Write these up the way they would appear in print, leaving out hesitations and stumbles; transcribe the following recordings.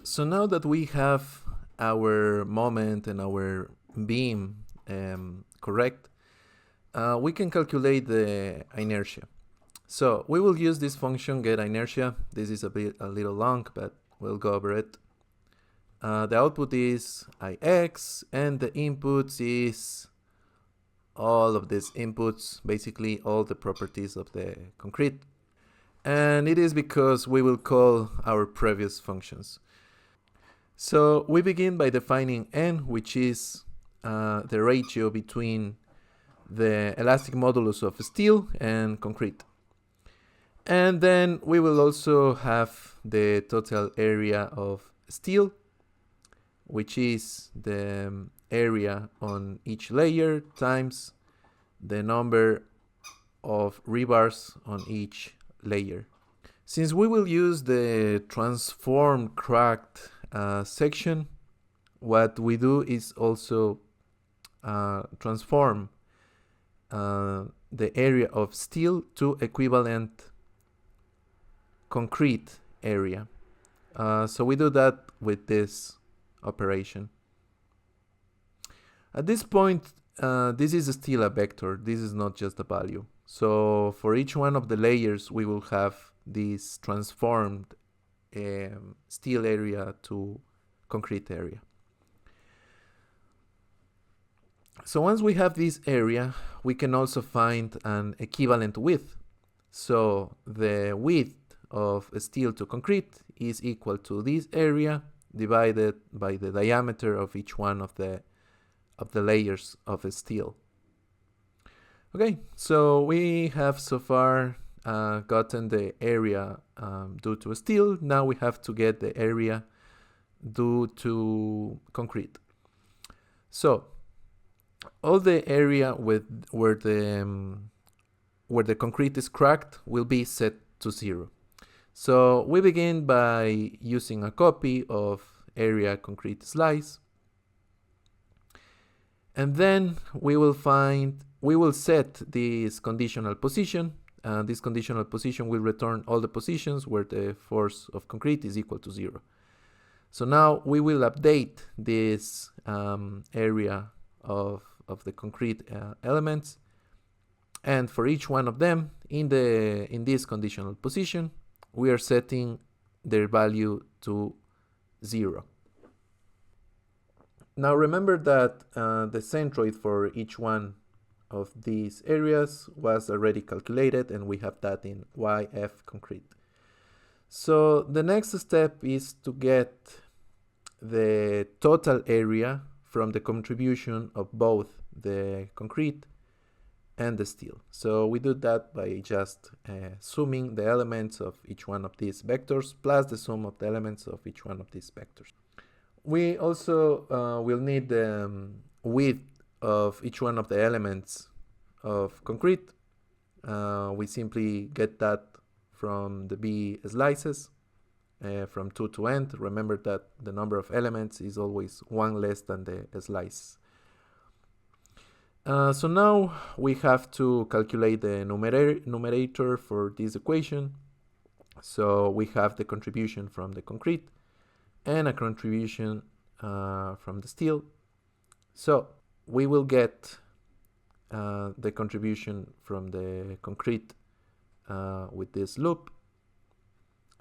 So now that we have our moment and our beam correct, we can calculate the inertia. So we will use this function get inertia. This is a little long, but we'll go over it. The output is Ix, and the inputs is all of these inputs, basically all the properties of the concrete. And it is because we will call our previous functions. So we begin by defining n, which is the ratio between the elastic modulus of steel and concrete. And then we will also have the total area of steel, which is the area on each layer times the number of rebars on each layer. Since we will use the transform cracked section, what we do is also transform the area of steel to equivalent concrete area. So we do that with this operation. At this point, this is still a vector. This is not just a value. So for each one of the layers, we will have this transformed steel area to concrete area. So once we have this area, we can also find an equivalent width. So the width of steel to concrete is equal to this area divided by the diameter of each one of the layers of steel. Okay, so we have so far gotten the area due to steel. Now we have to get the area due to concrete. So all the area where the concrete is cracked will be set to 0. So we begin by using a copy of area concrete slice, and then we will set this conditional position. This conditional position will return all the positions where the force of concrete is equal to 0. So now we will update this area of the concrete elements, and for each one of them in this conditional position, we are setting their value to 0. Now remember that the centroid for each one of these areas was already calculated, and we have that in YF concrete. So the next step is to get the total area from the contribution of both the concrete and the steel. So we do that by just summing the elements of each one of these vectors plus the sum of the elements of each one of these vectors. We also will need the width of each one of the elements of concrete. We simply get that from the B slices from 2 to n. Remember that the number of elements is always 1 less than the slice. So now we have to calculate the numerator for this equation. So we have the contribution from the concrete and a contribution from the steel. So we will get the contribution from the concrete with this loop,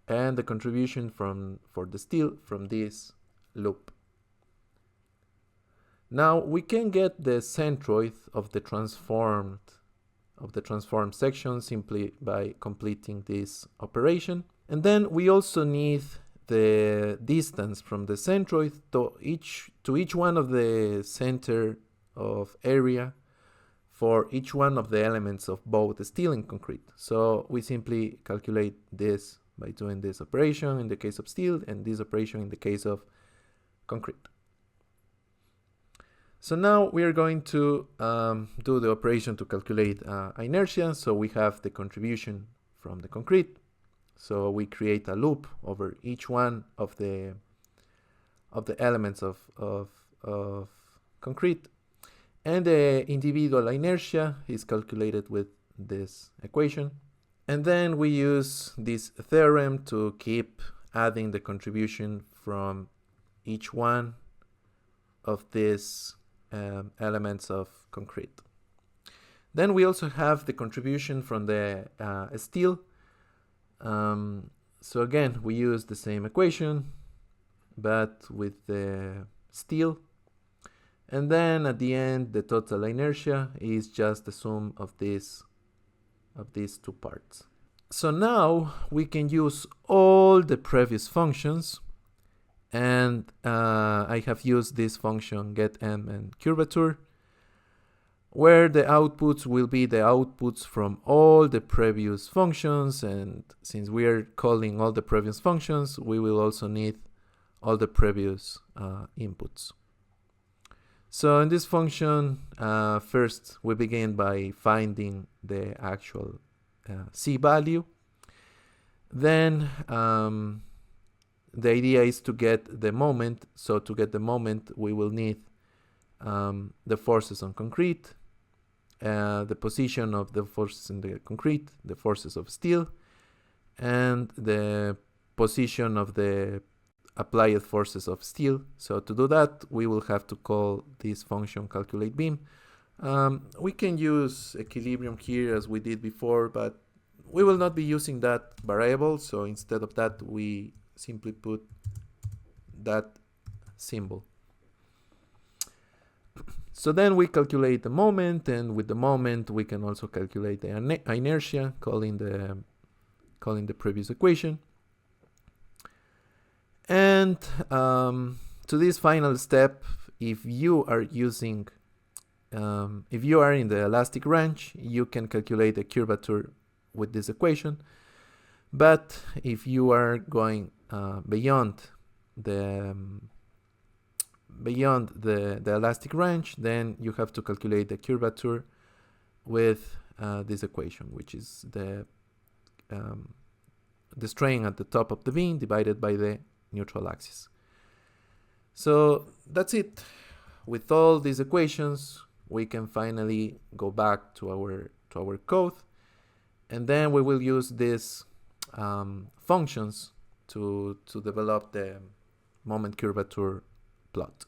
and the contribution for the steel from this loop. Now we can get the centroid of the transformed section simply by completing this operation. And then we also need the distance from the centroid to each one of the center of area for each one of the elements of both steel and concrete. So we simply calculate this by doing this operation in the case of steel and this operation in the case of concrete. So now we are going to do the operation to calculate inertia. So we have the contribution from the concrete. So we create a loop over each one of the elements of concrete, and the individual inertia is calculated with this equation. And then we use this theorem to keep adding the contribution from each one of these elements of concrete. Then we also have the contribution from the steel. So again, we use the same equation, but with the steel. And then at the end, the total inertia is just the sum of these two parts. So now we can use all the previous functions, and I have used this function getM and Curvature, where the outputs will be the outputs from all the previous functions, and since we are calling all the previous functions, we will also need all the previous inputs. So in this function, first we begin by finding the actual C value. Then the idea is to get the moment. So to get the moment, we will need the forces on concrete, the position of the forces in the concrete, the forces of steel, and the position of the applied forces of steel. So to do that, we will have to call this function calculate beam. We can use equilibrium here as we did before, but we will not be using that variable. So instead of that, we simply put that symbol. So then we calculate the moment, and with the moment we can also calculate the inertia, calling the previous equation. And to this final step, if you are using, if you are in the elastic range, you can calculate the curvature with this equation. But if you are going beyond the elastic range, then you have to calculate the curvature with this equation, which is the strain at the top of the beam divided by the neutral axis. So that's it. With all these equations, we can finally go back to our code, and then we will use these functions to develop the moment curvature plot.